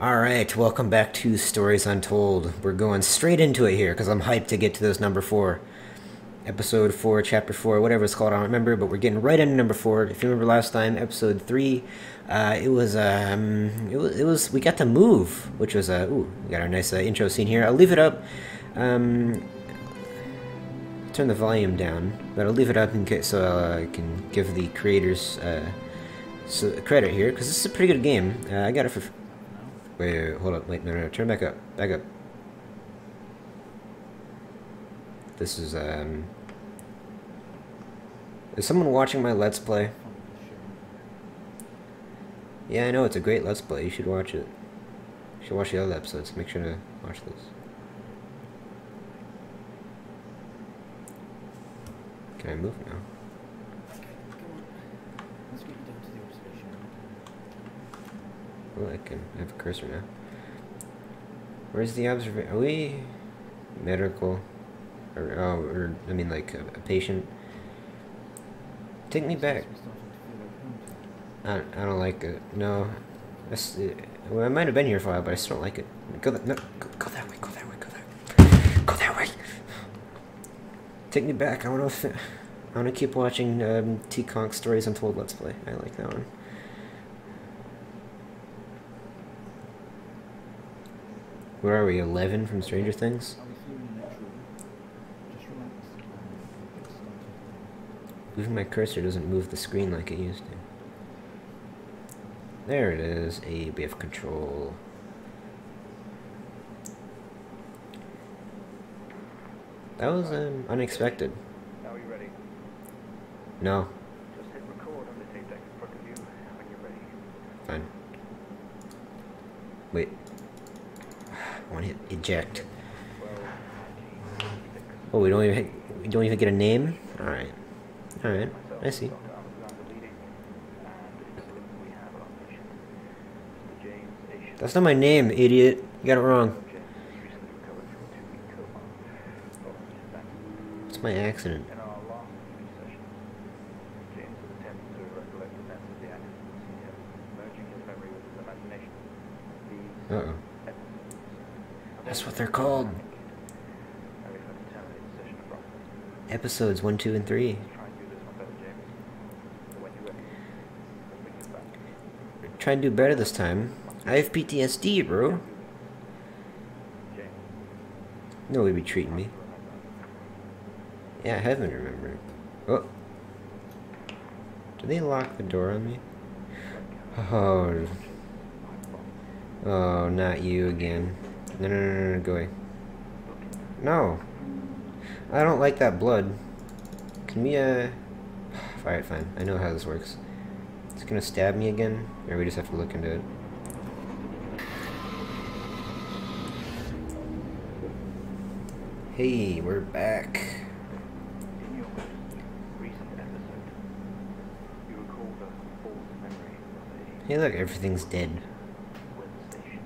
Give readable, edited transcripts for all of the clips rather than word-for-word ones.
Alright, welcome back to Stories Untold. We're going straight into it here because I'm hyped to get to this number 4. Episode 4, Chapter 4, whatever it's called, I don't remember, but we're getting right into number 4. If you remember last time, Episode 3, we got to move, which was, we got our nice intro scene here. I'll leave it up, turn the volume down, but I'll leave it up in case, so I can give the creators, credit here, because this is a pretty good game. I got it for... Wait, hold up, wait, no, turn back up, This is, is someone watching my Let's Play? Yeah, I know, it's a great Let's Play, you should watch it. You should watch the other episodes, make sure to watch this. Can I move now? Oh, I can have a cursor now. Where's the observation? Are we medical? Or I mean, like a patient? Take me back. I don't like it. No. Well, I might have been here for a while, but I still don't like it. Go that way. Go that way. Go that way. Take me back. I want to keep watching T-Conk Stories Untold Let's Play. I like that one. Where are we? 11 from Stranger Things? Moving my cursor doesn't move the screen like it used to. There it is. A bit of control. That was unexpected. Are you ready? No. Just hit record on the tape deck in front of you when you're ready. Fine. Wait. I want to hit eject. Oh, we don't even get a name? Alright. Alright. I see. That's not my name, idiot. You got it wrong. It's my accident. Uh-oh. That's what they're called. Episodes 1, 2, and 3. Try and do better this time. I have PTSD, bro. No way be treating me. Yeah, I haven't remembered. Oh. Did they lock the door on me? Oh. Oh, not you again. No, go away. No. I don't like that blood. Can we, Alright, fine. I know how this works. It's gonna stab me again? Or we just have to look into it? Hey, we're back. In your recent episode, you recalled a false memory of a Hey, look, everything's dead. weather station.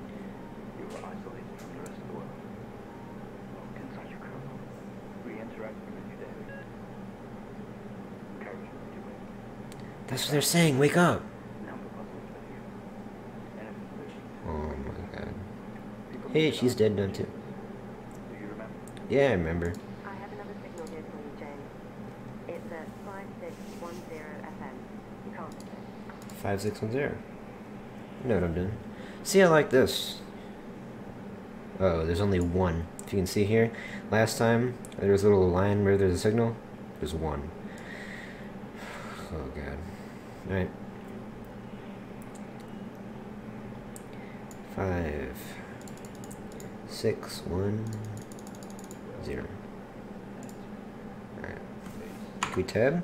You were isolated from the rest of the world. Inside your kernel, re-interacting with your daily. Courage with your way. That's what they're saying, wake up! Number puzzles with you. Anything Oh my god. Hey, she's dead now too. do you remember? Yeah, I remember. I have another signal here for you, James. It's at 5610 FM. You can't miss it. 5610. You know what I'm doing. See, I like this. Oh, there's only one. If you can see here, last time there was a little line where there's a signal. There's one. Oh god. Alright. 5, 6, 1, 0. Alright. Can we tab?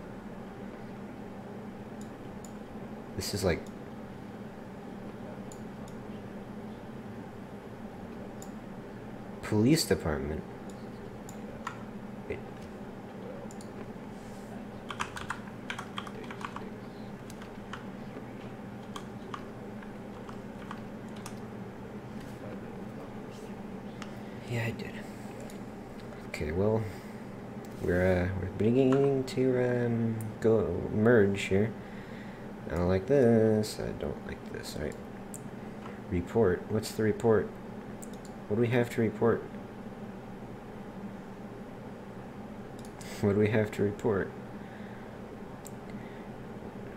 This is like... Police department. Wait. Yeah, I did. Okay, well, we're beginning to go merge here. I don't like this. I don't like this. All right. Report. What's the report? What do we have to report? What do we have to report?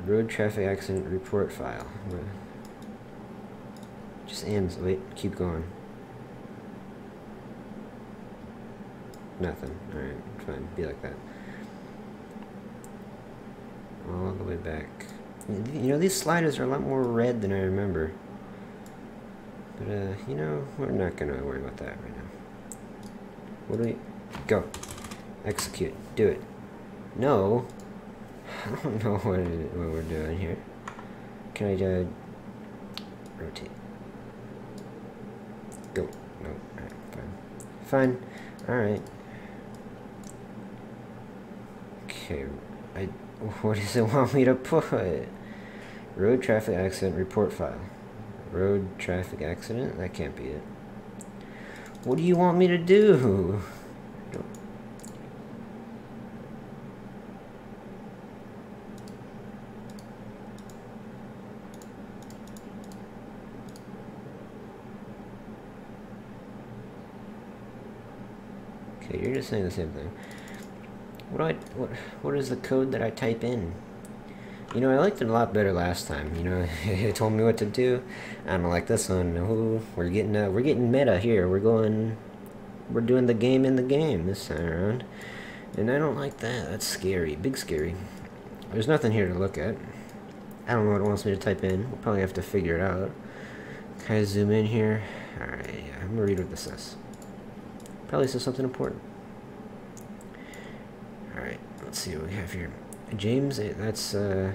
Road traffic accident report file. Just ends. Wait, keep going. Nothing. Alright, fine. Be like that. All the way back. You know, these sliders are a lot more red than I remember. But, you know, we're not gonna worry about that right now. What do we... Go. Execute. Do it. No. I don't know what we're doing here. Can I, rotate? Go. No. Alright, fine. Fine. Alright. Okay. What does it want me to put? Road traffic accident report file. Road traffic accident? That can't be it. What do you want me to do? Okay, you're just saying the same thing. What is the code that I type in? You know, I liked it a lot better last time. You know, it told me what to do. I don't like this one. Ooh, we're getting meta here. We're doing the game in the game this time around, and I don't like that. That's scary, big scary. There's nothing here to look at. I don't know what it wants me to type in. We'll probably have to figure it out. Can I zoom in here? All right, yeah, I'm gonna read what this says. Probably says something important. Alright, let's see what we have here. James, that's our,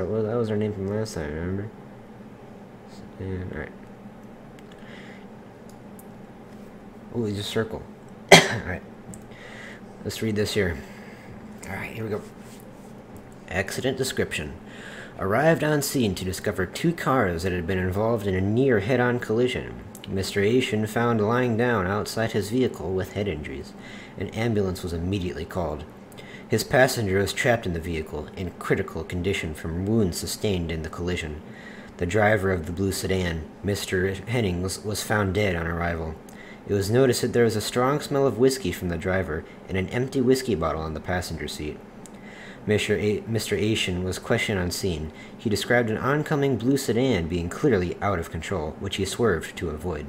well, that was our name from last time, remember? And, alright. Oh, he's a circle. Alright. Let's read this here. Alright, here we go. Accident description. Arrived on scene to discover two cars that had been involved in a near head-on collision. Mr. Asian found lying down outside his vehicle with head injuries. An ambulance was immediately called. His passenger was trapped in the vehicle, in critical condition from wounds sustained in the collision. The driver of the blue sedan, Mr. Henning, was found dead on arrival. It was noticed that there was a strong smell of whiskey from the driver and an empty whiskey bottle on the passenger seat. Mr. Asian was questioned on scene. He described an oncoming blue sedan being clearly out of control, which he swerved to avoid.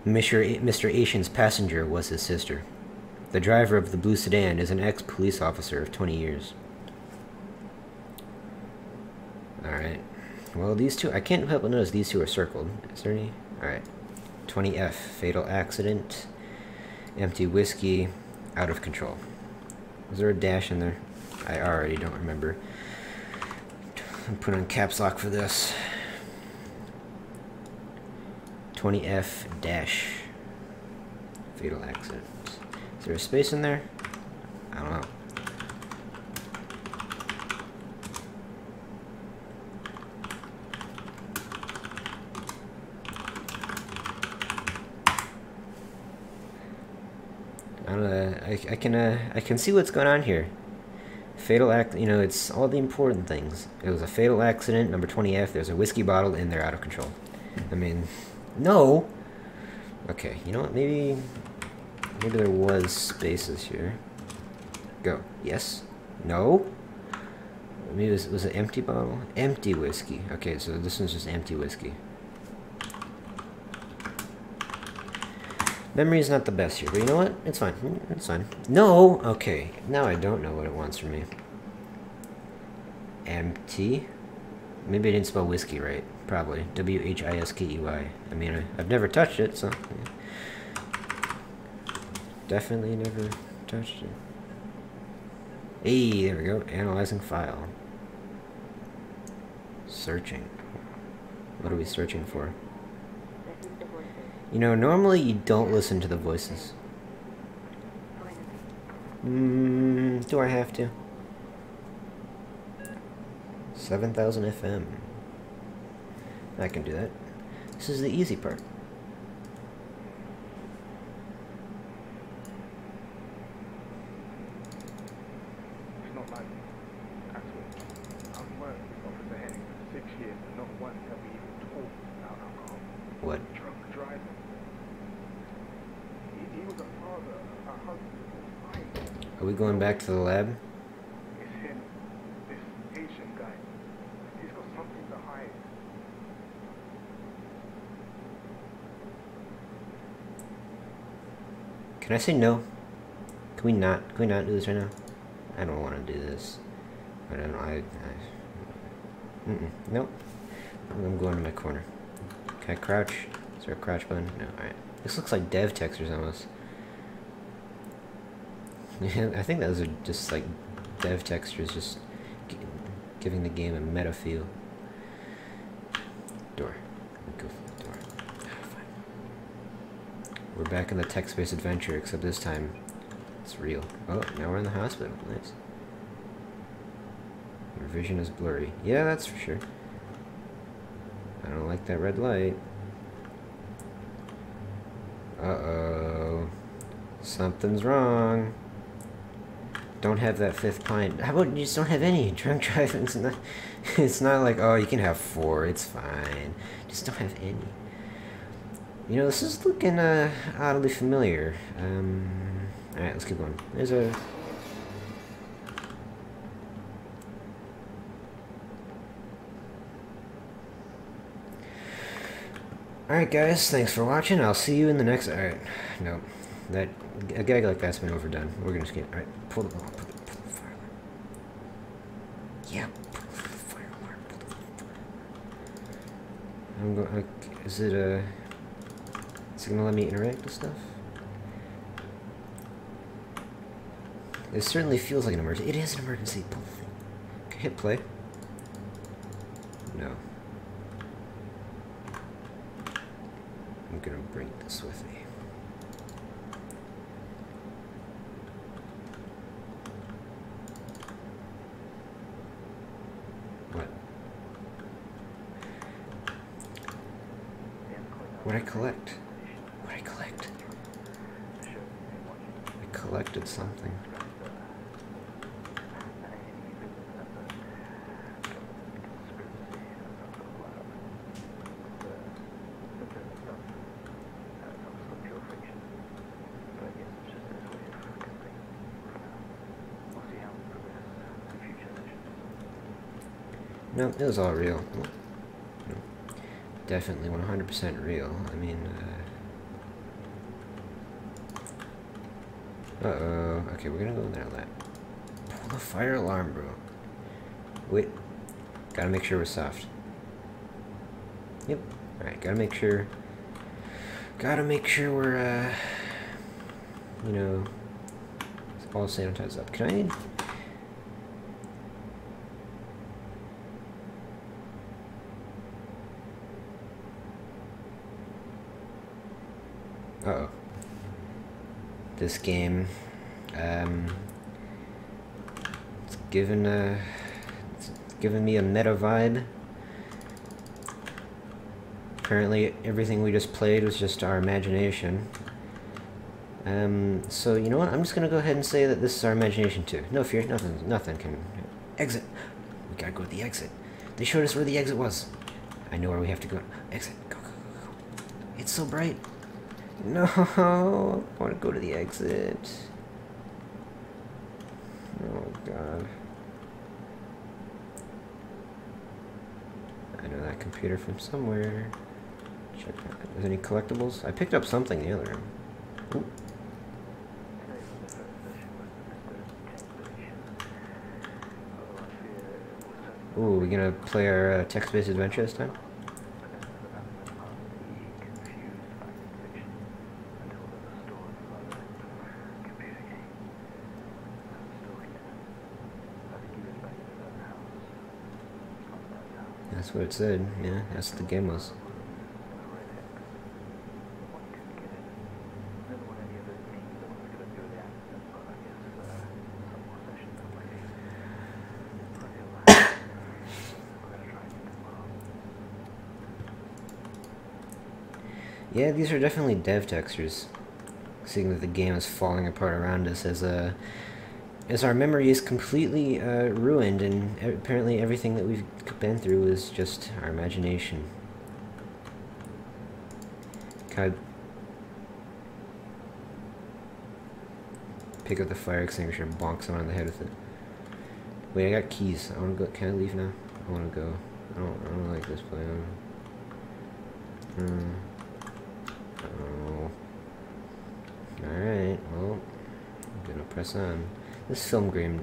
Mr. Asian's passenger was his sister. The driver of the blue sedan is an ex-police officer of 20 years. Alright. Well, these two, I can't help but notice these two are circled. Is there any? Alright. 20F, fatal accident, empty whiskey, out of control. Is there a dash in there? I already don't remember. I'm putting on caps lock for this. 20F dash. Fatal accident. Is there a space in there? I don't know. I can see what's going on here. Fatal act, you know, it's all the important things. It was a fatal accident, number 20F, there's a whiskey bottle, and they're out of control. I mean, no! Okay, you know what, maybe there was spaces here. Go. Yes? No? Maybe it was an empty bottle? Empty whiskey. Okay, so this one's just empty whiskey. Memory is not the best here, but you know what? It's fine. It's fine. No! Okay, now I don't know what it wants from me. Empty? Maybe I didn't spell whiskey right. Probably. W-H-I-S-K-E-Y. I mean, I've never touched it, so... Yeah. Definitely never touched it. Hey, there we go. Analyzing file. Searching. What are we searching for? You know, normally you don't listen to the voices. Do I have to? 7,000 FM. I can do that. This is the easy part. It's not like at all. I've worked with Officer Henning for 6 years and not once have we even talked about alcohol. What? Drunk driving. He was a father, a husband. Are we going back to the lab? It's him. This Asian guy. He's got something to hide. Can I say no? Can we not do this right now? I don't want to do this. I don't know. Nope. I'm going to my corner. Can I crouch? Is there a crouch button? No. Alright. This looks like dev textures almost. I think those are just like dev textures, just giving the game a meta feel. Door. Go for the door. Fine. We're back in the text-based adventure, except this time it's real. Oh, now we're in the hospital. Nice. Your vision is blurry. Yeah, that's for sure. I don't like that red light. Uh-oh. Something's wrong. Don't have that fifth pint. How about you just don't have any? Drunk driving, it's not like, oh, you can have 4, it's fine. Just don't have any. You know, this is looking oddly familiar. Alright, let's keep going. There's a... Alright guys, thanks for watching. I'll see you in the next... Alright, no. A gag like that's been overdone. We're gonna skip. Alright, pull the fire alarm. Yeah, pull the fire alarm. Pull the fire alarm. I'm going... Is it gonna let me interact with stuff? It certainly feels like an emergency. It is an emergency. Pull the thing. Okay, hit play. No. I'm gonna bring this with me. What? What'd I collect? What'd I collect? I collected something. No, it was all real. No. Definitely 100% real. I mean, uh-oh. Okay, we're gonna go in there like that. Pull the fire alarm, bro. Wait. Gotta make sure we're soft. Yep. Alright, gotta make sure we're, you know, all sanitized up. Can I... Uh-oh. This game, it's given me a meta vibe. Apparently everything we just played was just our imagination. So you know what? I'm just gonna go ahead and say that this is our imagination too. No fear, nothing can... Exit! We gotta go to the exit. They showed us where the exit was. I know where we have to go. Exit. Go, go, go, go. It's so bright. No, I want to go to the exit. Oh god. I know that computer from somewhere. Check out. Is there any collectibles? I picked up something in the other room. Ooh. Ooh, we gonna play our text-based adventure this time? That's what it said, yeah, that's what the game was. Yeah, these are definitely dev textures. Seeing that the game is falling apart around us as our memory is completely ruined, and apparently everything that we've been through is just our imagination. Can I pick up the fire extinguisher and bonk someone on the head with it? Wait, I got keys. I want to go. Can I leave now? I want to go. I don't like this plan. Oh. Alright, well, I'm gonna press on. This film grain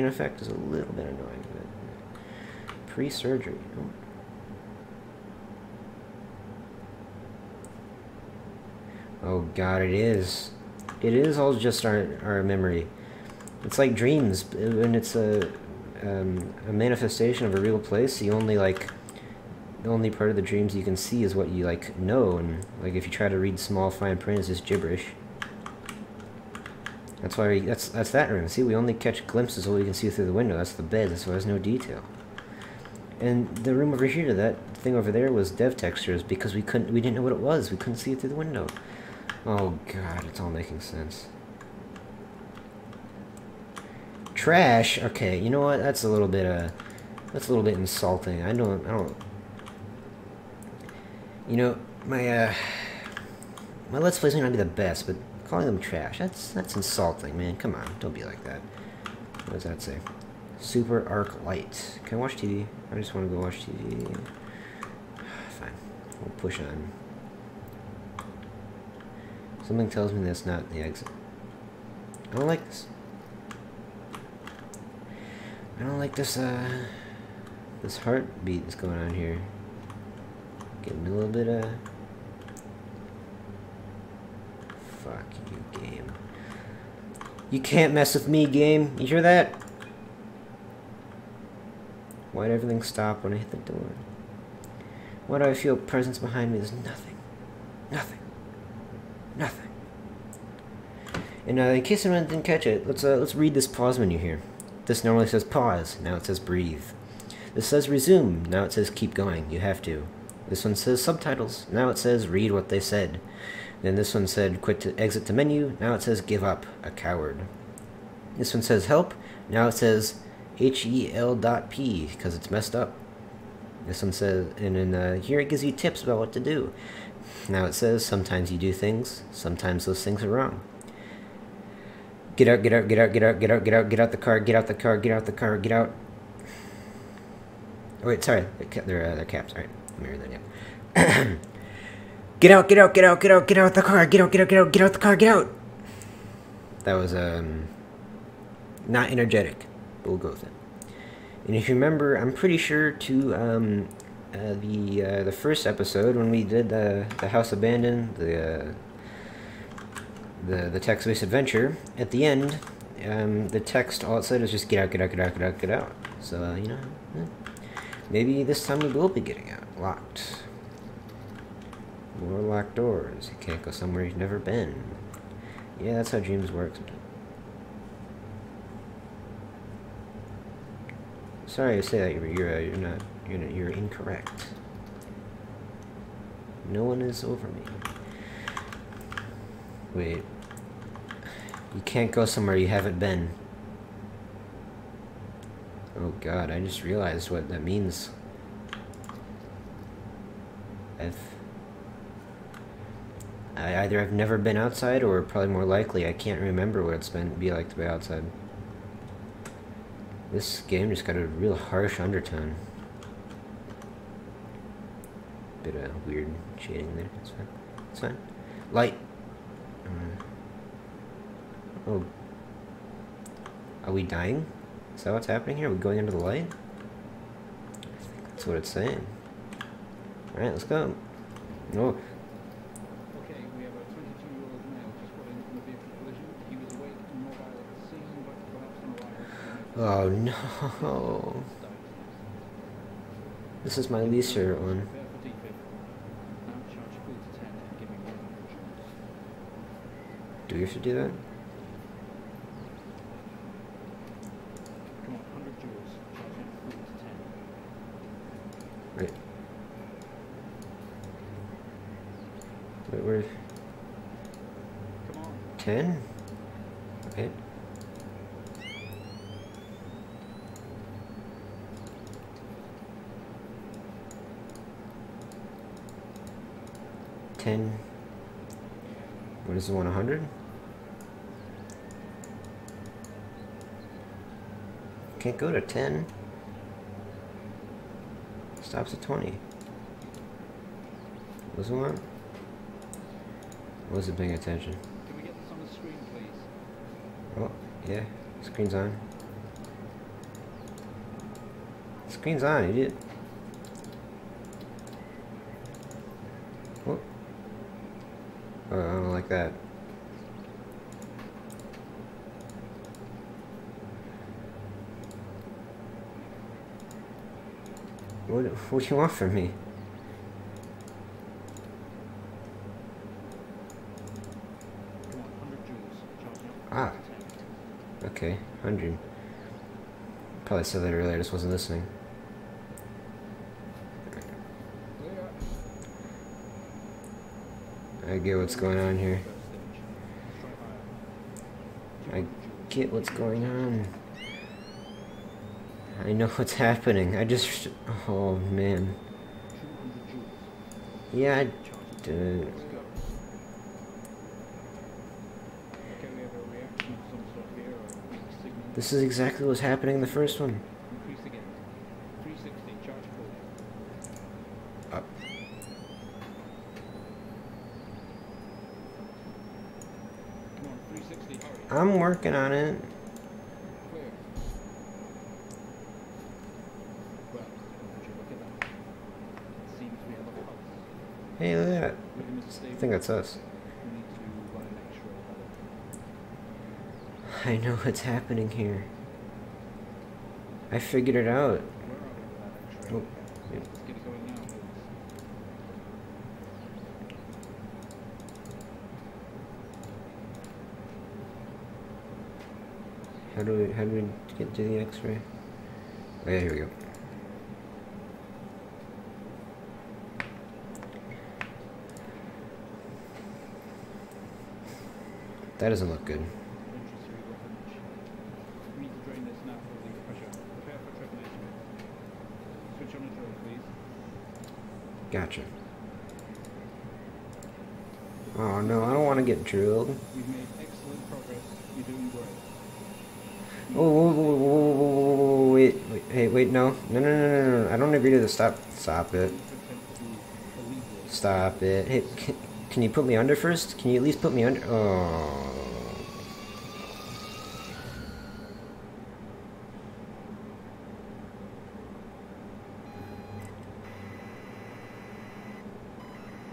effect is a little bit annoying, but pre-surgery. Oh god, it is. It is all just our memory. It's like dreams, and it's a manifestation of a real place. The only part of the dreams you can see is what you know, and if you try to read small fine print, it's just gibberish. That's why that's that room. See, we only catch glimpses of what we can see through the window. That's the bed. That's why there's no detail. And the room over here, that thing over there, was dev textures because we didn't know what it was. We couldn't see it through the window. Oh god, it's all making sense. Trash. Okay, you know what? That's a little bit insulting. I don't. You know, my Let's Plays may not be the best, but calling them trash, that's insulting, man. Come on, don't be like that. What does that say? Super arc light. Can I watch TV? I just want to go watch TV. Fine. We'll push on. Something tells me that's not the exit. I don't like this. I don't like this, this heartbeat that's going on here. Getting a little bit, fuck you, game. You can't mess with me, game. You hear that? Why'd everything stop when I hit the door? Why do I feel presence behind me? There's nothing. Nothing. Nothing. And in case anyone didn't catch it, let's read this pause menu here. This normally says pause, now it says breathe. This says resume, now it says keep going, you have to. This one says subtitles, now it says read what they said. Then this one said quit to exit to menu, now it says give up, a coward. This one says help, now it says HEL.P because it's messed up. This one says, and then here it gives you tips about what to do. Now it says sometimes you do things, sometimes those things are wrong. Get out, get out, get out, get out, get out, get out, get out the car, get out the car, get out the car, get out. Oh wait, sorry, they're caps, alright. Let me read that again. Get out, get out, get out, get out, get out the car, get out, get out, get out, get out the car, get out. That was, not energetic, but we'll go with it. And if you remember, I'm pretty sure to, the first episode when we did the House Abandoned, the text-based adventure, at the end, the text, all it said was just get out, get out, get out, get out, get out. So, you know, maybe this time we will be getting out. Locked. More locked doors. You can't go somewhere you've never been. Yeah, that's how dreams work sometimes. Sorry to say that you're incorrect. No one is over me. Wait. You can't go somewhere you haven't been. Oh god, I just realized what that means. Either I've never been outside, or probably more likely I can't remember what it's be like to be outside. This game just got a real harsh undertone. Bit of weird shading there. It's fine. It's fine. Light. Oh. Are we dying? Is that what's happening here? Are we going into the light? I think that's what it's saying. Alright, let's go. No. Okay, we have a 22-year-old male just got in a vehicle collision. He was awake and mobile at the scene, but perhaps on arrival. Oh no. This is my least favorite one. Do we have to do that? Come on, 100 joules. Charge him 4 to 10. Right. Wait, where? Come on. 10? Okay. 10. What is the one, 100? Can't go to 10. Stops at 20. What's the one? Wasn't paying attention. Can we get this on the screen, please? Oh, yeah. Screen's on. Screen's on, idiot. Oh. Oh, I don't like that. What do you want from me? Come on, 100 joules. Charging up. Ah. 10. Okay, 100. Probably said that earlier, I just wasn't listening. I get what's going on here. I get what's going on. I know what's happening. I just... Oh, man. Yeah, I did. This is exactly what's happening in the first one. Increase again. 360, charge full. Up. Come on, 360, hurry. I'm working on it. Clear. Well, would you look at that? It seems we have a pulse. Hey, look at that. Maybe Mr. I Stable, think that's us. we need to run an X-ray of it. I know what's happening here. I figured it out. Where are we with that X-ray? Oh, yeah. Let's get it going now, please. How do we get to the X-ray? Oh yeah, here we go. That doesn't look good. Inches 3 inch. We need to drain this now for the pressure. Prepare for trepanation. Switch on the drill, please. Gotcha. Oh no, I don't want to get drilled. We've made excellent progress. You're doing great. Oh, wait, hey, wait, no, no, I don't agree to the stop it, stop it. Hey, can you put me under first? Can you at least put me under? Oh.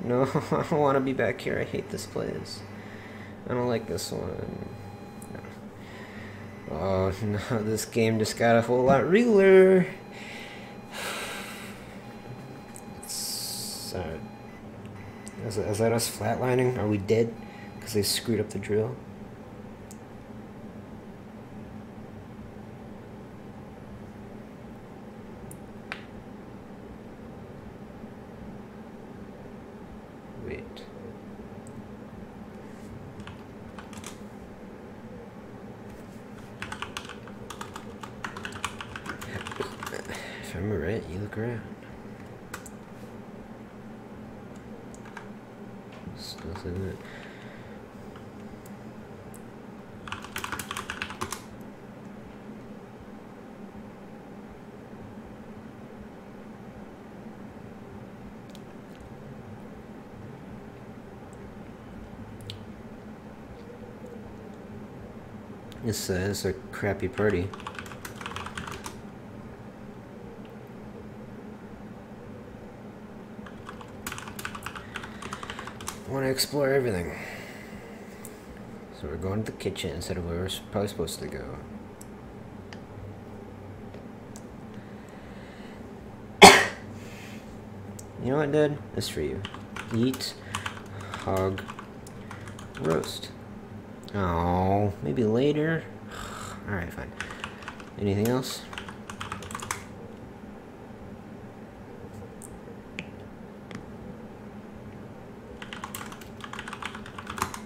No, I don't want to be back here. I hate this place. I don't like this one. Oh no, this game just got a whole lot realer. Is that us flatlining? Are we dead? Because they screwed up the drill? Wait. If I remember right, you look around. Nothing in it. It's a crappy party. I want to explore everything. So we're going to the kitchen instead of where we're probably supposed to go. You know what, Dad? This is for you. Eat hog roast. Oh, maybe later. Alright, fine. Anything else?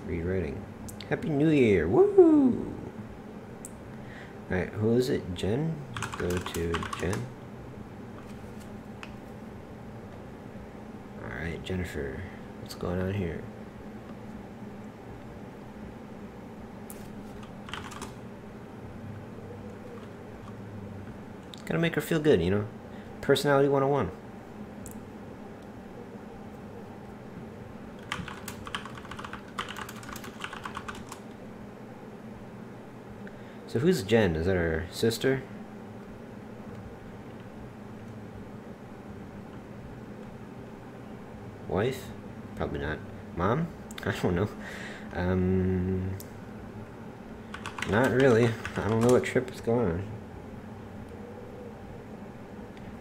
Rewriting. Happy New Year! Woo! Alright, who is it? Jen? Go to Jen. Alright, Jennifer. What's going on here? Gotta make her feel good, you know? Personality 101. So who's Jen? Is that her sister? Wife? Probably not. Mom? I don't know. Not really. I don't know what trip is going on.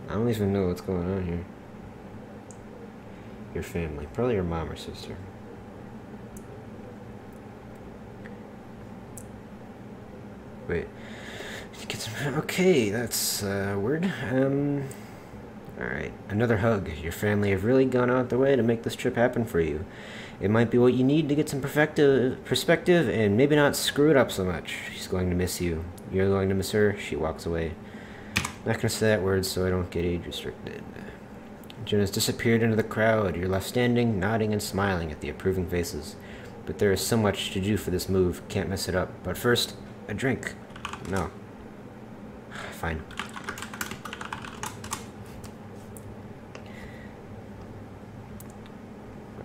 I don't even know what's going on here. Your family. Probably your mom or sister. Wait. Get some. Okay, that's weird. Alright. Another hug. Your family have really gone out their way to make this trip happen for you. It might be what you need to get some perspective and maybe not screw it up so much. She's going to miss you. You're going to miss her. She walks away. Not gonna say that word so I don't get age restricted. Jen has disappeared into the crowd. You're left standing, nodding and smiling at the approving faces. But there is so much to do for this move. Can't mess it up. But first, a drink. No. Fine.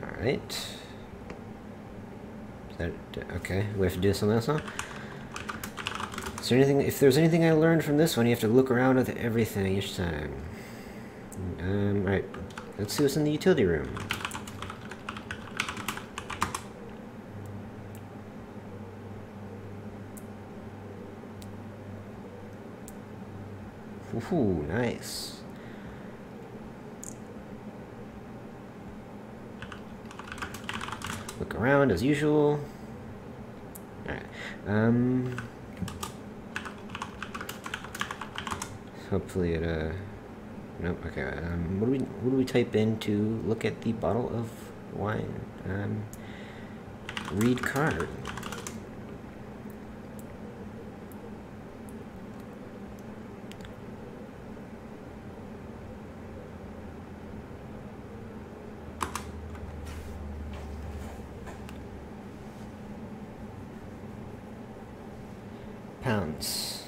Alright. Is that okay? We have to do something else now? Is there anything, if there's anything I learned from this one, you have to look around at everything each time. Alright. Let's see what's in the utility room. Ooh, nice. Look around as usual. Alright. Hopefully it, nope, okay, what do we type in to look at the bottle of wine? Read card. Pounds.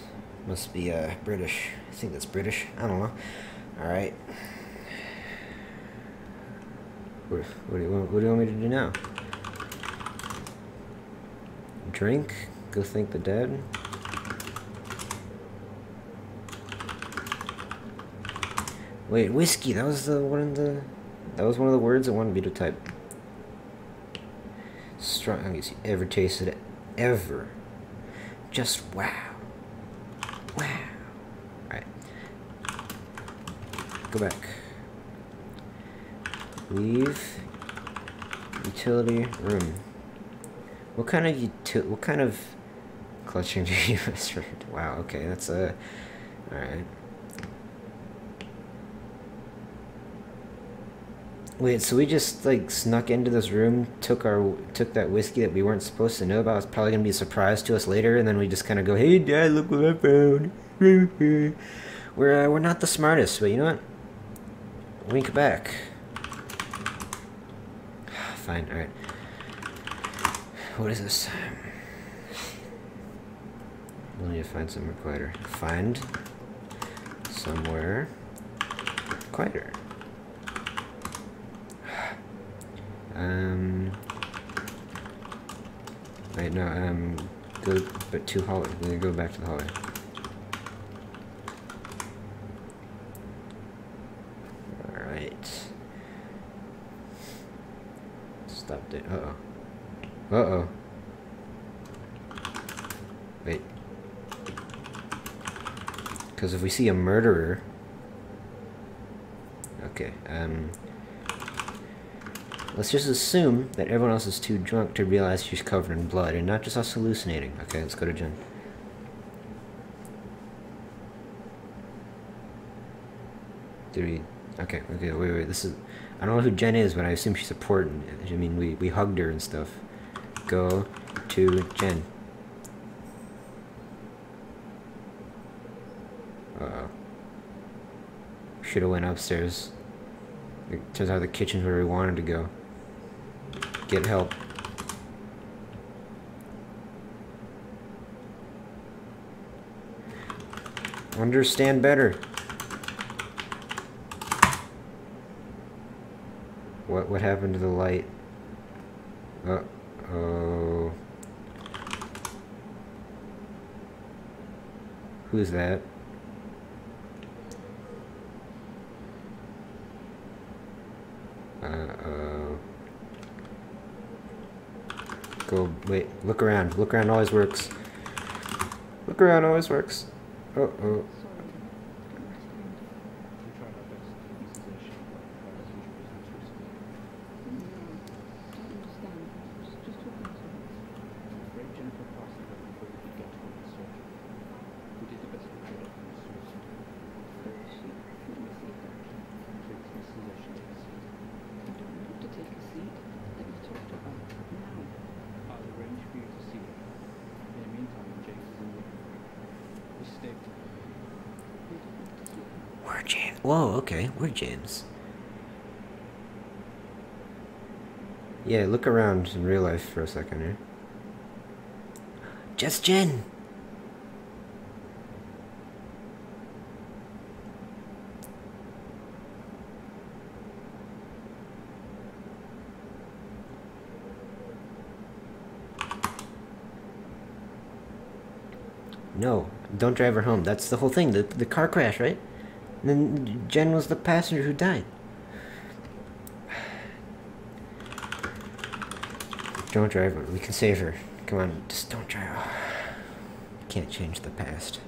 Must be British. I think that's British. I don't know. Alright. What do you want me to do now? Drink? Go thank the dead? Wait, whiskey. That was one of the words I wanted me to type. Strongest you ever tasted it. Ever. Just wow. Wow. Alright. Go back. Leave utility room. What kind of clutching do you use for it? Wow, okay, that's alright. Wait, so we just like snuck into this room, took that whiskey that we weren't supposed to know about. It's probably gonna be a surprise to us later, and then we just kind of go, "Hey, Dad, look what I found." We're not the smartest, but you know what? Wink back. Fine, alright. What is this? We'll need to find somewhere quieter. Find somewhere quieter. Wait, no, go, but to hallway. We're gonna go back to the hallway. Alright. Stop it. Uh-oh. Uh-oh. Wait. Because if we see a murderer... Okay, let's just assume that everyone else is too drunk to realize she's covered in blood, and not just us hallucinating. Okay, let's go to Jen. Did we... Okay, wait, this is... I don't know who Jen is, but I assume she's important. I mean, we hugged her and stuff. Go to Jen. Uh-oh. Should've went upstairs. It turns out the kitchen's where we wanted to go. Get help. Understand better. What happened to the light? Uh-oh. Who's that? Uh-oh. Go, wait, look around. Look around always works. Look around always works. Uh-oh. We tried our best to keep this as a shape, but as usual, it's not too Just talking to her. I'm afraid Jennifer passed the weapon before we could get to her with surgery. We did the best we could up from the source. Where is she? Let me see her. Please, Mrs. Ocean, take a seat. I don't want to take a seat. Let me talk to her. Now. I'll arrange for you to see her. In the meantime, James is in the mistake. I don't want to see her. We're James. Whoa, okay. We're James. Yeah, look around in real life for a second here. Just Jen! No, don't drive her home. That's the whole thing. The car crash, right? And then Jen was the passenger who died. Don't drive her. We can save her. Come on, just don't drive her. Can't change the past.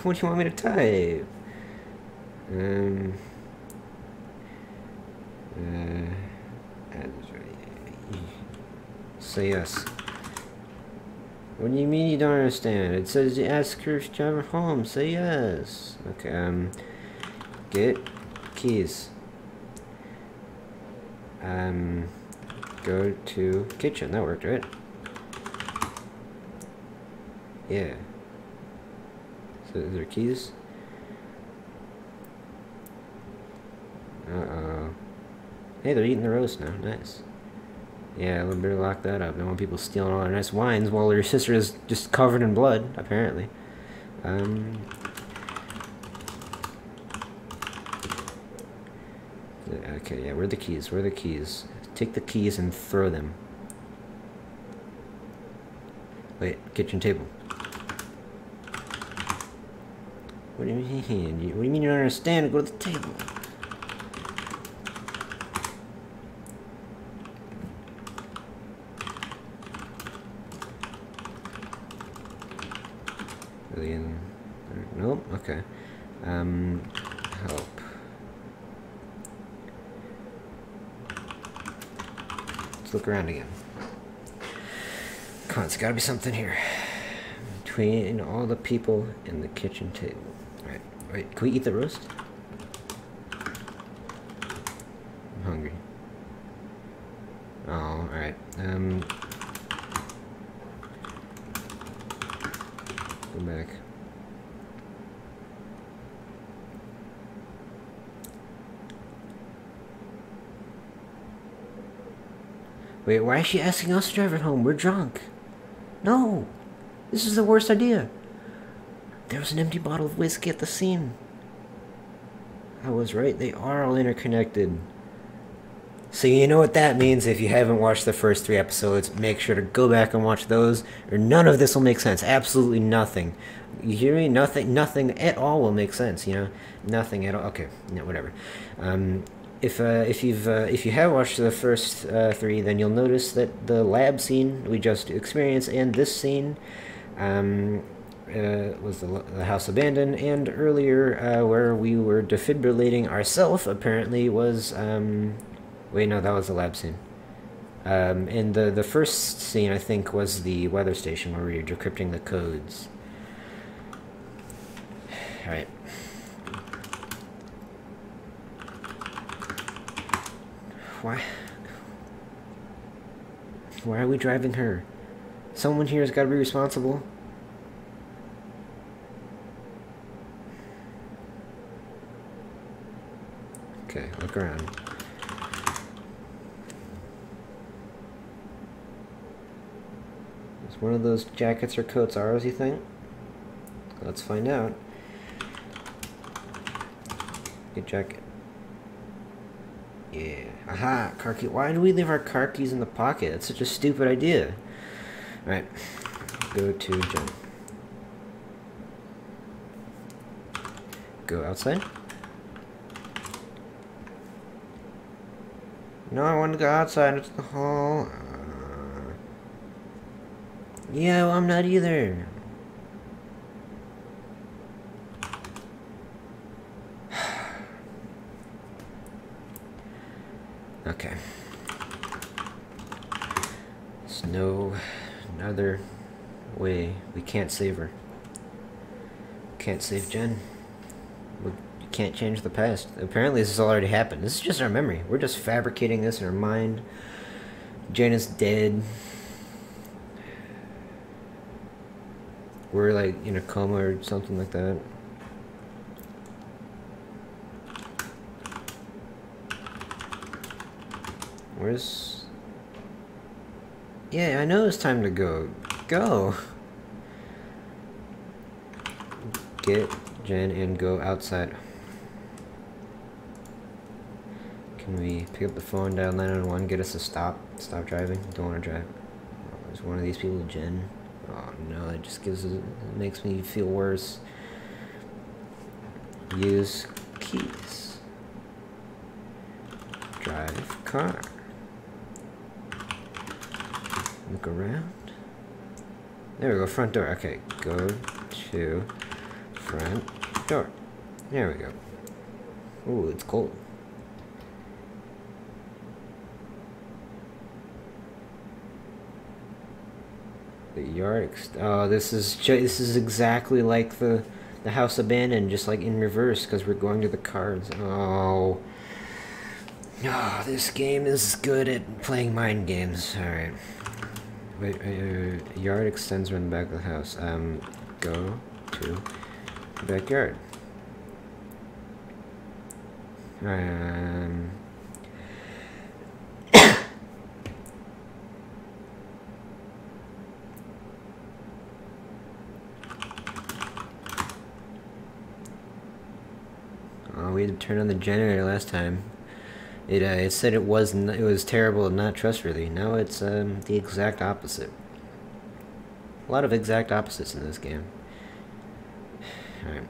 What do you want me to type? Say yes. What do you mean you don't understand? It says ask her if drive her home. Say yes. Okay, get keys. Go to kitchen. That worked, right? Yeah. So is there keys? Uh-oh. Hey, they're eating the roast now. Nice. Yeah, we better lock that up. Don't want people stealing all our nice wines while your sister is just covered in blood, apparently. Okay, yeah, where are the keys? Where are the keys? Take the keys and throw them. Wait, kitchen table. What do you mean? What do you mean you don't understand? Go to the table. Are they in? Nope. Okay. Help. Let's look around again. Come on, it's gotta be something here. Between all the people in the kitchen table. Alright, wait, can we eat the roast? I'm hungry. Oh, alright. Go back. Wait, why is she asking us to drive her home? We're drunk. No! This is the worst idea. There was an empty bottle of whiskey at the scene. I was right, they are all interconnected. So you know what that means. If you haven't watched the first 3 episodes, make sure to go back and watch those, or none of this will make sense. Absolutely nothing. You hear me? Nothing at all will make sense, you know? Nothing at all. Okay, no, whatever. If you have watched the first 3, then you'll notice that the lab scene we just experienced and this scene was the house abandoned, and earlier where we were defibrillating ourselves apparently was wait, no, that was the lab scene. And the first scene, I think, was the weather station where we were decrypting the codes. Alright. Why are we driving her? Someone here has got to be responsible. Okay, look around. Is one of those jackets or coats ours, you think? Let's find out. Good jacket. Yeah. Aha! Car key. Why do we leave our car keys in the pocket? That's such a stupid idea. Alright. Go to Jen. Go outside. No, I want to go outside into the hall. Yeah, well, I'm not either. Okay. There's no other way. We can't save her. Can't save Jen. We can't change the past. Apparently this has already happened. This is just our memory. We're just fabricating this in our mind. Jen is dead. We're like in a coma or something like that. Where's... Yeah, I know it's time to go. Go! Get Jen and go outside. Can we pick up the phone, dial 911, get us to stop driving? Don't want to drive. Oh, there's one of these people, Jen. Oh no, it just gives it makes me feel worse. Use keys. Drive car. Look around. There we go, front door. Okay, go to front door. There we go. Ooh, it's cold. The yard. Oh, this is exactly like the house abandoned, just like in reverse, because we're going to the cards. Oh. Oh, this game is good at playing mind games. All right. Wait, yard extends around the back of the house. Go to the backyard. Oh, we had to turn on the generator last time. It said it was terrible and not trustworthy. Now it's the exact opposite. A lot of exact opposites in this game. Alright.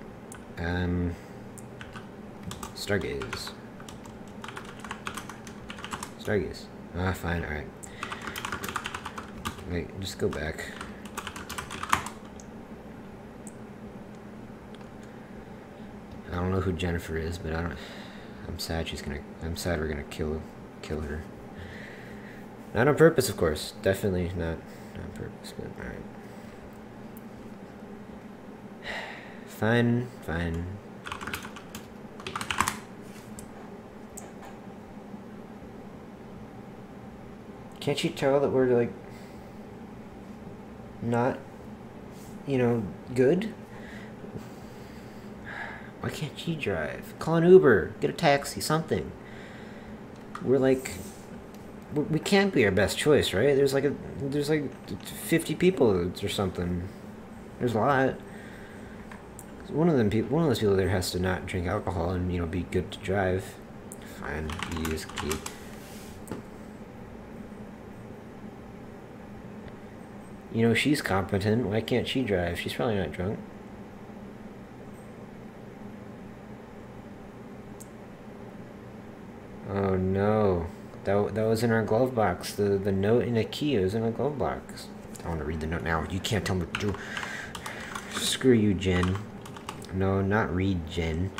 Stargaze. Stargaze. Ah, fine, alright. Wait, just go back. I don't know who Jennifer is, but I'm sad we're gonna kill her. Not on purpose, of course. Definitely not on purpose, but alright. Fine. Can't you tell that we're like not, good? Why can't she drive? Call an Uber, get a taxi, something. We can't be our best choice, right? There's like 50 people or something. There's a lot. One of those people there has to not drink alcohol and be good to drive. Fine, use key. She's competent. Why can't she drive? She's probably not drunk. Oh no, that was in our glove box. The note and a key was in a glove box. I want to read the note now. You can't tell me to do. Screw you, Jen. No, not read, Jen.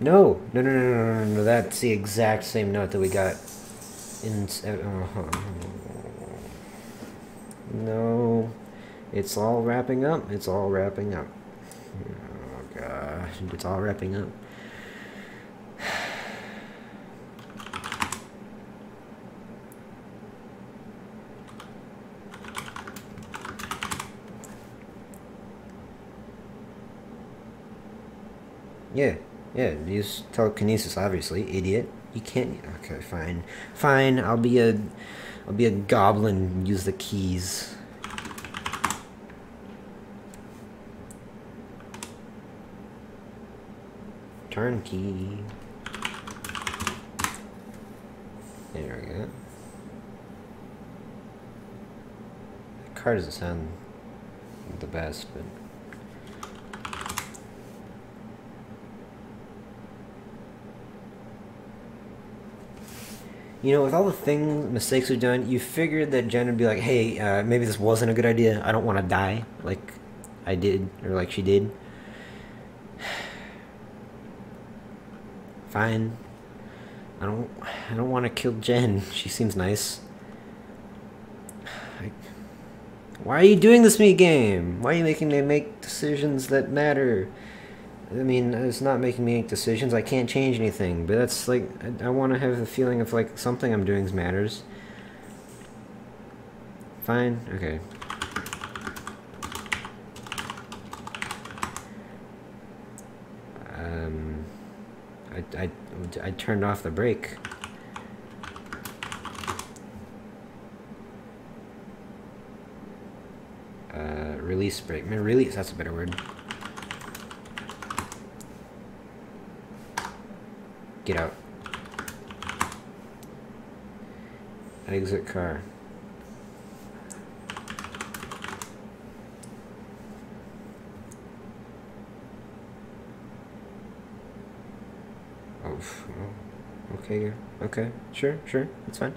No, no, no, no, no, no, no. That's the exact same note that we got in. No, it's all wrapping up. It's all wrapping up. Oh gosh, it's all wrapping up. Yeah, yeah. Use telekinesis, obviously, idiot. You can't. Okay, fine, fine. I'll be a goblin. And use the keys. Turnkey. There we go. The car doesn't sound the best, but. You know, with all the mistakes we've done, you figured that Jen would be like, hey, maybe this wasn't a good idea. I don't want to die like I did, or like she did. Fine. I don't want to kill Jen. She seems nice. Why are you doing this to me, game? Why are you making me make decisions that matter? I mean, it's not making me make decisions. I can't change anything, but that's like, I want to have the feeling of like something I'm doing matters. Fine, okay. I turned off the brake. Release brake. Man, release, that's a better word. Get out. Exit car. Oh, okay, okay, sure, it's fine.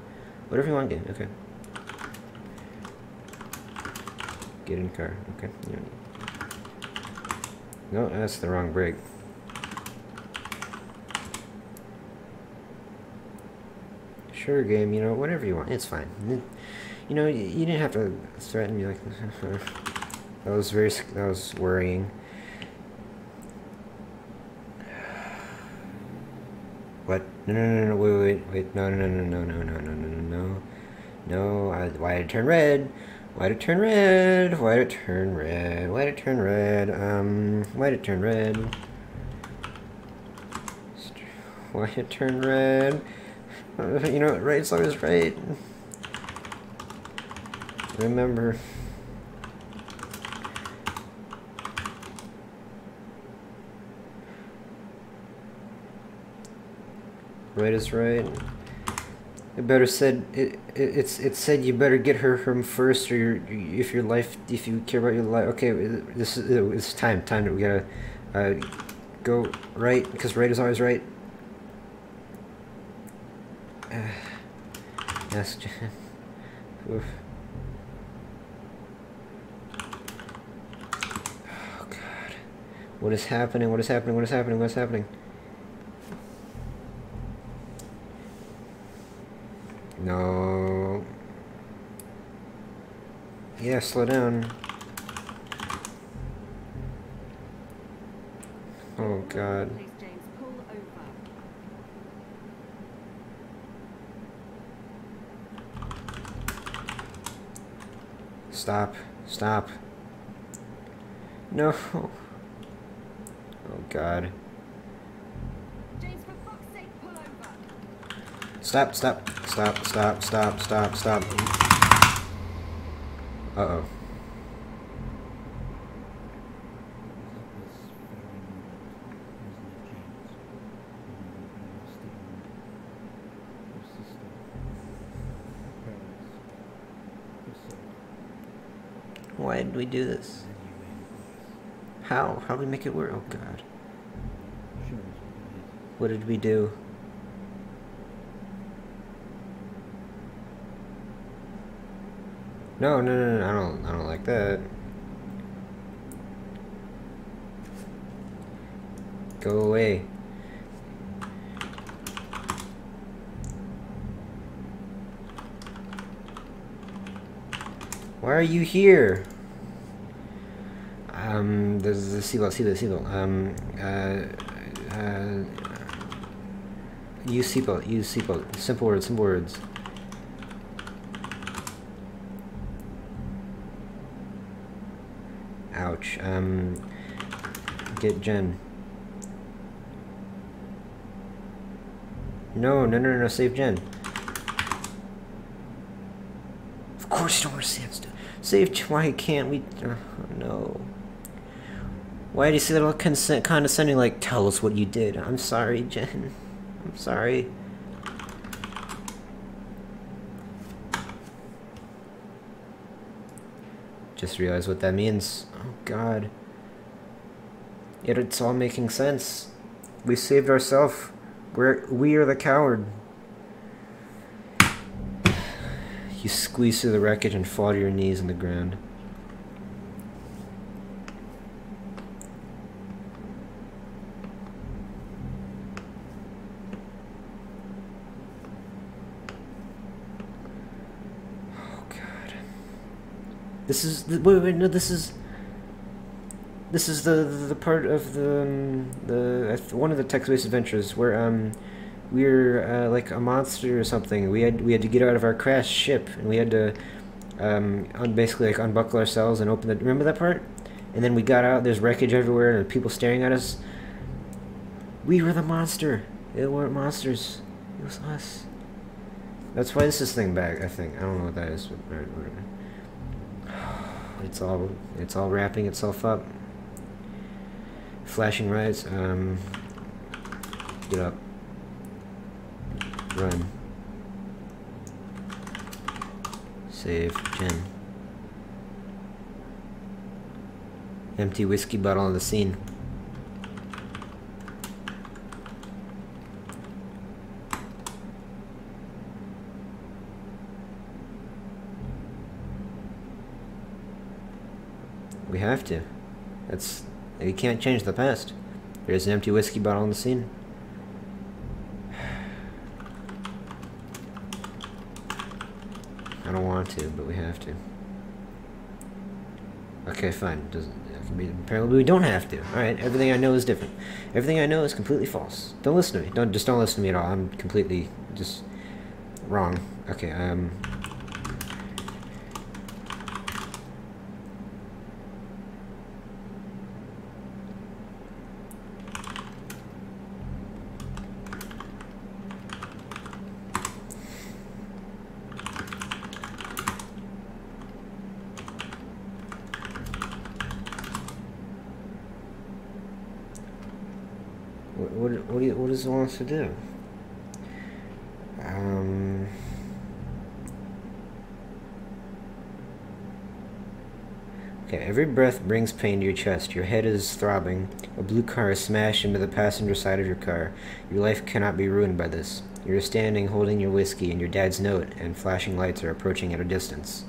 Whatever you want to do, okay. Get in car, okay. Yeah. No, that's the wrong brake. Sure, game, you know, whatever you want, it's fine. You know, you didn't have to threaten me like this. That was worrying. What? No, wait, no, why did it turn red? Why did it turn red? Why did it turn red? Why did it turn red? Why did it turn red? Why did it turn red? You know, right's always right. Remember. Right is right. It better said it said you better get her from first, or if you care about your life. Okay, it's time that we gotta go right, because right is always right. Yes. Oof. Oh God, what is happening? What is happening? What is happening? What is happening? No. Yeah, slow down. Oh God. Please, James, pull over. Stop. No. Oh God. James, for fuck's sake, pull over. Stop. Uh-oh. Why did we do this? How? How did we make it work? Oh God. What did we do? No, I don't like that. Go away. Why are you here? There's the seatbelt. Use seatbelt. Simple words. Ouch. Get Jen. No, save Jen. Of course you don't want to save why can't we? Oh, no. Why do you say that all condescending, like, tell us what you did? I'm sorry, Jen. I'm sorry. Just realized what that means. Oh, God. Yet it's all making sense. We saved ourselves. We are the coward. You squeeze through the wreckage and fall to your knees on the ground. Oh God. This is wait no, this is the part of the one of the text-based adventures where we're like a monster or something. We had to get out of our crashed ship, and we had to basically like unbuckle ourselves and open the. Remember that part? And then we got out. There's wreckage everywhere, and people staring at us. We were the monster. It weren't monsters. It was us. That's why this is thing back. I think I don't know what that is. But it's all wrapping itself up. Flashing lights. Get up. Run. Save Jen. Empty whiskey bottle on the scene. We have to. You can't change the past. There's an empty whiskey bottle on the scene. I don't want to, but we have to. Okay, fine. Apparently we don't have to. Alright, everything I know is different. Everything I know is completely false. Don't listen to me. Don't listen to me at all. I'm completely just wrong. Okay, what does it want us to do? Okay, every breath brings pain to your chest. Your head is throbbing. A blue car is smashed into the passenger side of your car. Your life cannot be ruined by this. You're standing holding your whiskey and your dad's note, and flashing lights are approaching at a distance.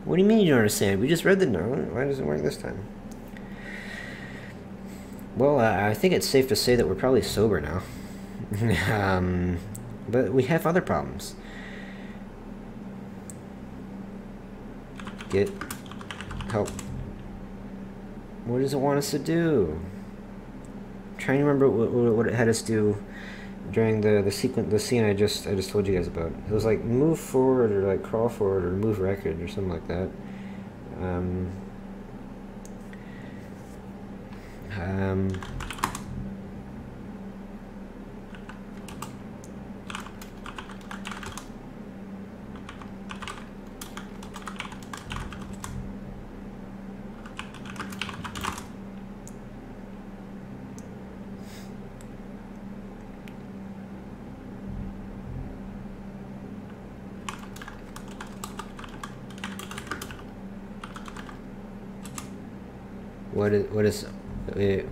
What do you mean you don't understand? We just read the note. Why doesn't it work this time? Well, I think it's safe to say that we're probably sober now. But we have other problems. Get help. What does it want us to do? I'm trying to remember what it had us do during the scene I just told you guys about. It was like move forward or like crawl forward or move record or something like that.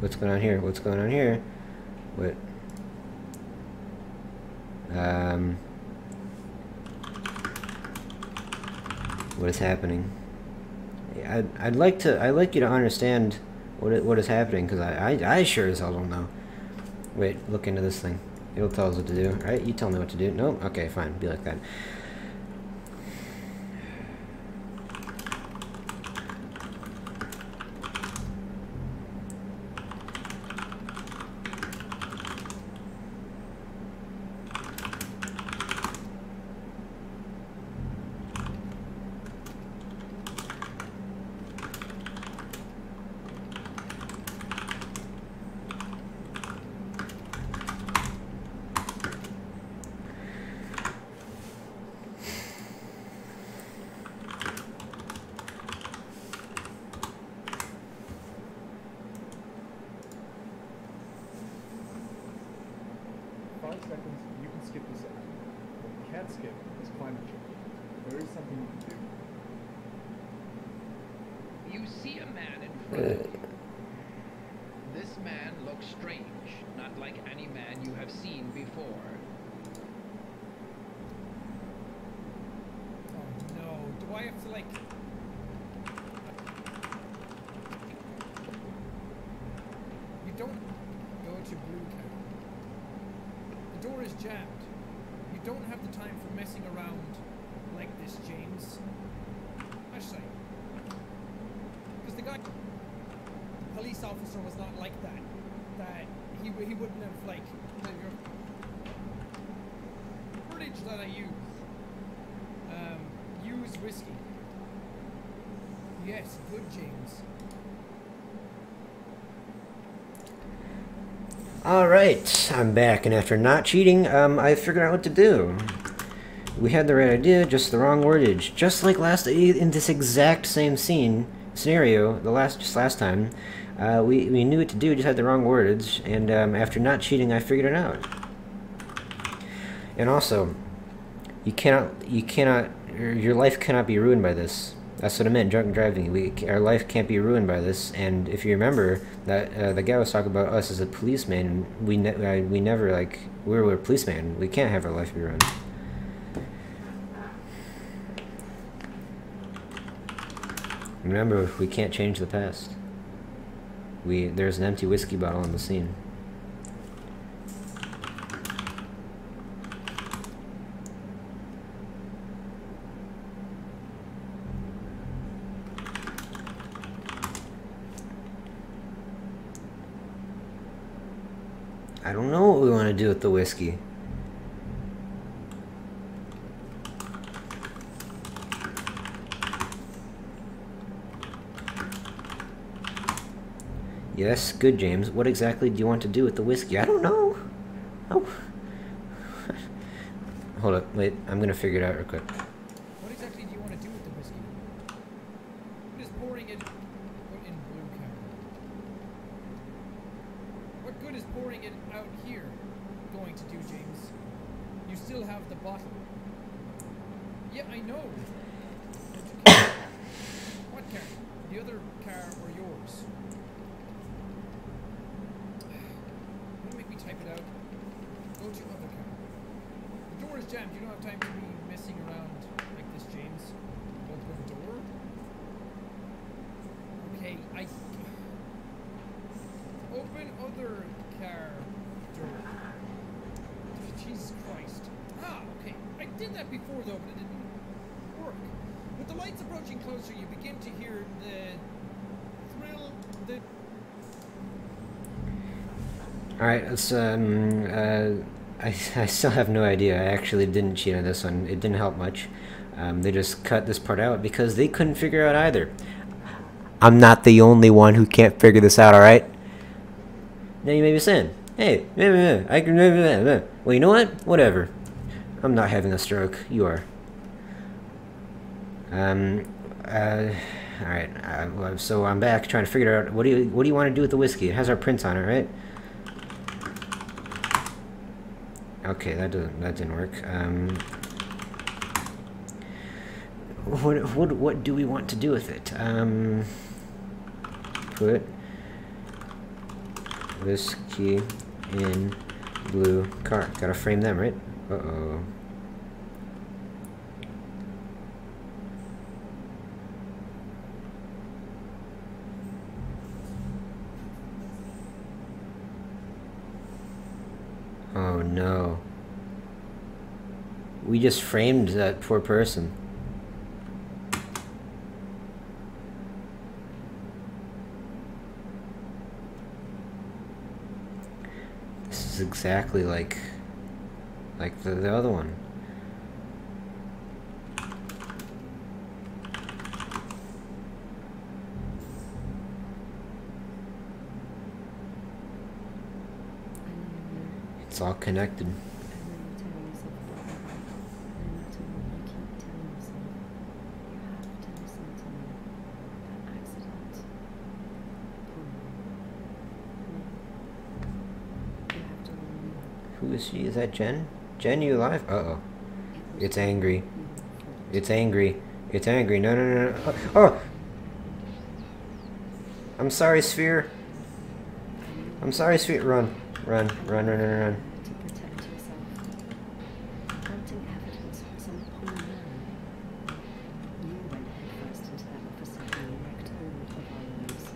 What's going on here? What's going on here? What? What is happening? I'd like you to understand what is happening, because I sure as hell don't know. Wait, look into this thing. He'll tell us what to do, right? You tell me what to do. Nope. Okay, fine. Be like that. You can skip this out. What you can't skip is climate change. There is something you can do. You see a man in front of you. This man looks strange, not like any man you have seen before. Oh no, do I have to like... You don't go to blue cow. The door is jammed. You don't have the time for messing around like this, James. I say. Because the guy, the police officer was not like that. That he wouldn't have like the footage that I use whiskey. Yes, good, James. Alright, I'm back, and after not cheating, I figured out what to do. We had the right idea, just the wrong wordage. Just like in this exact same scenario, just last time, we knew what to do, just had the wrong wordage, and after not cheating, I figured it out. And also, your life cannot be ruined by this. That's what I meant, drunk driving. Our life can't be ruined by this. And if you remember, that the guy was talking about us as a policeman, and we never, like, we were a policeman. We can't have our life be ruined. Remember, we can't change the past. There's an empty whiskey bottle on the scene. I don't know what we want to do with the whiskey. Yes, good, James. What exactly do you want to do with the whiskey? I don't know. Oh. Hold up, wait. I'm gonna figure it out real quick. What exactly do you want to do with the whiskey? What is pouring it? Put in blue cow. What good is pouring it out here going to do, James? You still have the bottle. Yeah, I know. What car? The other car or yours? Don't make me type it out. Go to other car. The door is jammed. You don't have time to be messing around like this, James. Open the door. Okay, open other car door. Jesus Christ. Ah, okay. I did that before though, but it didn't work. With the lights approaching closer, you begin to hear the thrill, the... Alright, let's, I still have no idea. I actually didn't cheat on this one. It didn't help much. They just cut this part out because they couldn't figure out either. I'm not the only one who can't figure this out, alright? Now you may be saying, hey, I can... Well, you know what? Whatever. I'm not having a stroke. You are. Alright, so I'm back trying to figure out what do you want to do with the whiskey? It has our print on it, right? Okay, that didn't work. What do we want to do with it? Put whiskey in blue car. Gotta frame them, right? Uh-oh. Oh Oh no. We just framed that poor person. This is exactly like the other one. It's all connected. Who is she? Is that Jen? Jen, you alive? Uh-oh. It's angry. It's angry. It's angry. No, no, no, no. Oh! I'm sorry, Sphere. I'm sorry, Sphere. Run. Run. Run, run, run, run. To protect yourself. Planting evidence was an poor man. You went headfirst into that officer who wrecked all of our lives.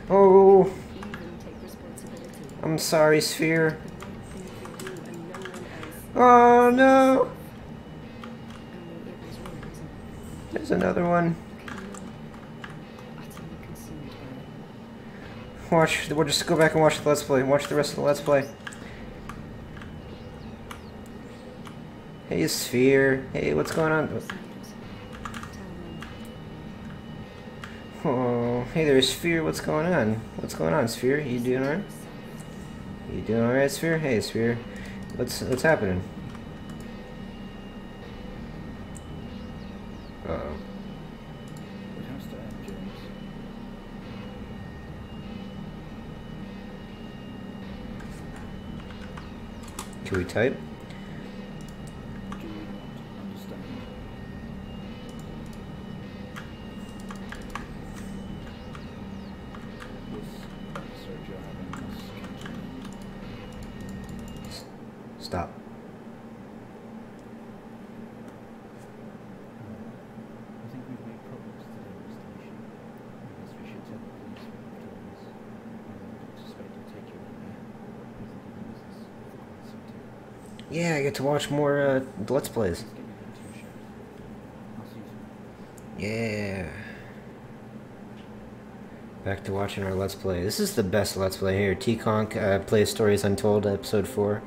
Oh! Even take responsibility. I'm sorry, Sphere. The right thing for you and no one else. Oh, no! Only it was wrong, wasn't it? There's another one. Utterly consumed by it. Watch. We'll just go back and watch the Let's Play. Watch the rest of the Let's Play. Hey, Sphere. Hey, what's going on? Silence. Tell them. Oh, hey there, Sphere. What's going on? What's going on, Sphere? You doing alright? You doing alright, Sphere? Hey, Sphere. What's happening? Uh-oh. It has to end, James. Can we type? Do you not understand? This episode you're having must come to an end. Stop. I think we've made progress to the investigation. I guess we should tell the police what you've told us. I don't suspect you'll take you in there. We think of the business for quite some time. Yeah, I get to watch more Let's Plays. Let's get you back to your shift. I'll see you tomorrow. Yeah. Back to watching our Let's Play. This is the best Let's Play here. T-Conk plays Stories Untold, episode 4.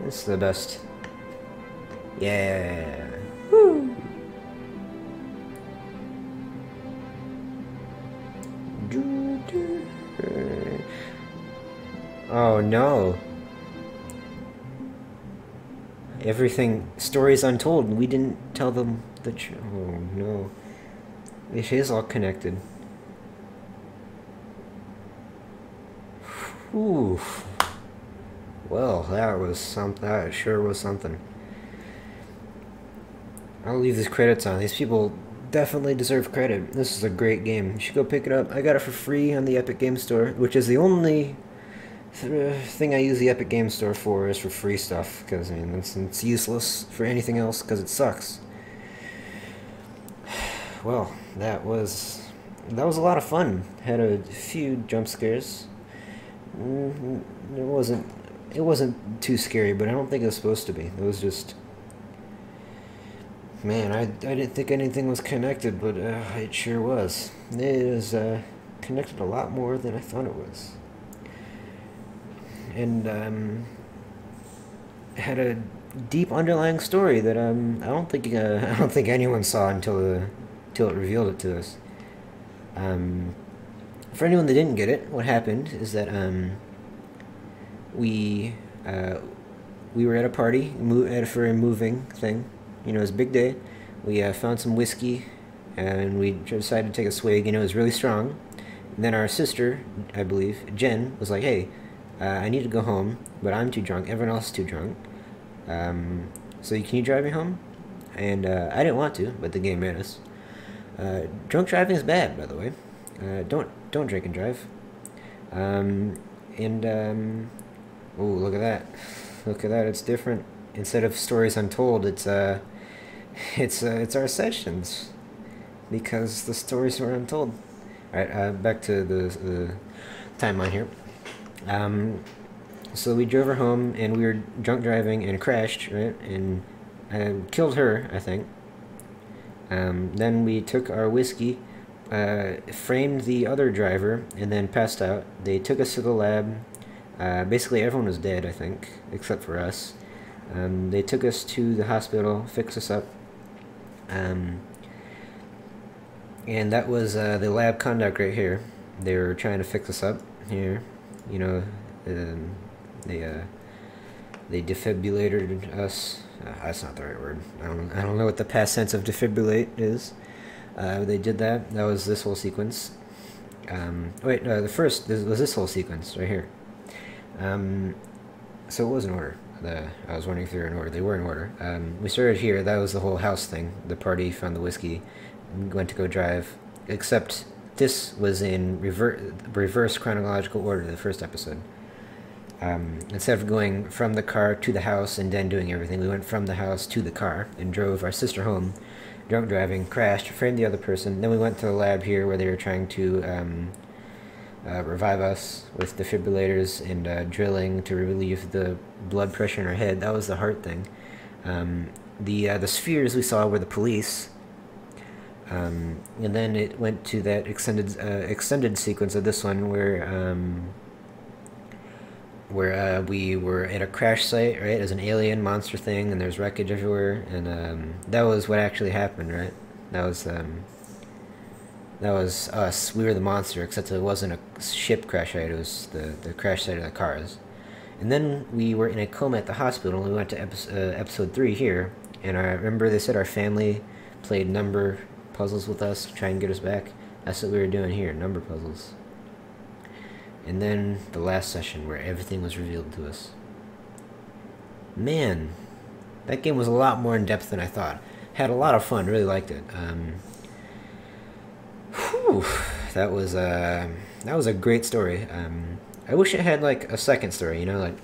This is the best. Yeah. Woo. Oh no. Everything, Stories Untold, we didn't tell them the truth. Oh no. It is all connected. Whew. Well, that was something. That sure was something. I'll leave these credits on. These people definitely deserve credit. This is a great game. You should go pick it up. I got it for free on the Epic Game Store, which is the only thing I use the Epic Game Store for, is for free stuff, because I mean it's useless for anything else because it sucks. Well, that was a lot of fun. Had a few jump scares. It wasn't too scary, but I don't think it was supposed to be. It was just, man, I didn't think anything was connected, but it sure was. It is connected a lot more than I thought it was. And had a deep underlying story that I don't think anyone saw until it revealed it to us. For anyone that didn't get it, what happened is that we were at a party for a moving thing. You know, it was a big day. We found some whiskey, and we decided to take a swig, and it was really strong. And then our sister, I believe, Jen, was like, hey, I need to go home, but I'm too drunk. Everyone else is too drunk. So can you drive me home? And I didn't want to, but the game made us. Drunk driving is bad, by the way. Don't drink and drive. Oh, look at that! Look at that! It's different. Instead of Stories Untold, it's our sessions, because the stories were untold. All right, back to the timeline here. So we drove her home, and we were drunk driving and crashed, right? And I killed her, I think. Then we took our whiskey, framed the other driver, and then passed out. They took us to the lab. Basically, everyone was dead, I think, except for us. They took us to the hospital, fixed us up. And that was the lab conduct right here. They were trying to fix us up here. You know, they defibrillated us. That's not the right word. I don't know what the past tense of defibrillate is. They did that. That was this whole sequence. Wait, the first was this whole sequence right here. So it was in order. I was wondering if they were in order. They were in order. We started here. That was the whole house thing. The party, found the whiskey, went to go drive. Except this was in reverse chronological order, the first episode. Instead of going from the car to the house and then doing everything, we went from the house to the car and drove our sister home, drunk driving, crashed, framed the other person. Then we went to the lab here where they were trying to revive us with defibrillators and drilling to relieve the blood pressure in our head. That was the heart thing. The spheres we saw were the police. And then it went to that extended sequence of this one where we were at a crash site, right? As an alien monster thing, and there's wreckage everywhere, and that was what actually happened, right? That was us. We were the monster, except it wasn't a ship crash site. It was the crash site of the cars. And then we were in a coma at the hospital. We went to episode 3 here, and I remember they said our family played number puzzles with us to try and get us back. That's what we were doing here, number puzzles. And then the last session where everything was revealed to us. Man, that game was a lot more in depth than I thought. Had a lot of fun, really liked it. Whew, that was a great story. I wish it had like a second story, you know, like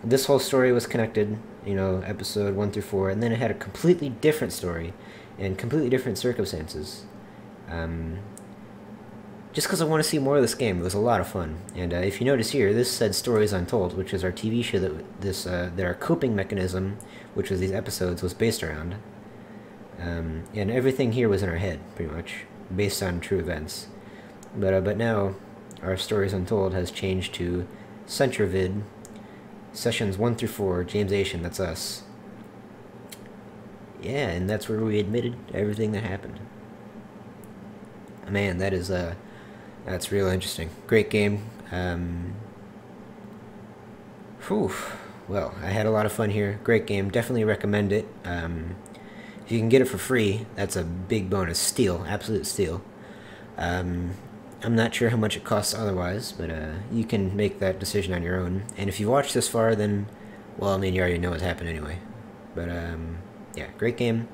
this whole story was connected, you know, episode 1 through 4, and then it had a completely different story and completely different circumstances. Just because I want to see more of this game. It was a lot of fun. And if you notice here, this said Stories Untold, which is our TV show that our coping mechanism, which was these episodes, was based around. And everything here was in our head, pretty much, based on true events. But now, our Stories Untold has changed to Centrovid, sessions 1 through 4, James Asian, that's us. Yeah, and that's where we admitted everything that happened. Man, that is that's real interesting. Great game. Whew. Well, I had a lot of fun here. Great game. Definitely recommend it. If you can get it for free, that's a big bonus. Steal. Absolute steal. I'm not sure how much it costs otherwise, but you can make that decision on your own. And if you've watched this far, then, well, I mean, you already know what's happened anyway. But, yeah, great game.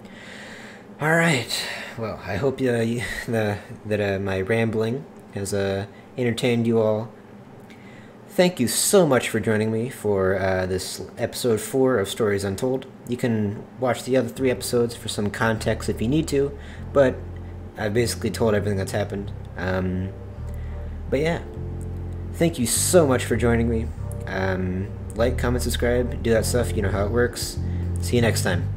Alright. Well, I hope that my rambling has entertained you all. Thank you so much for joining me for this episode 4 of Stories Untold. You can watch the other 3 episodes for some context if you need to, but I've basically told everything that's happened. But yeah, thank you so much for joining me. Like, comment, subscribe, do that stuff, you know how it works. See you next time.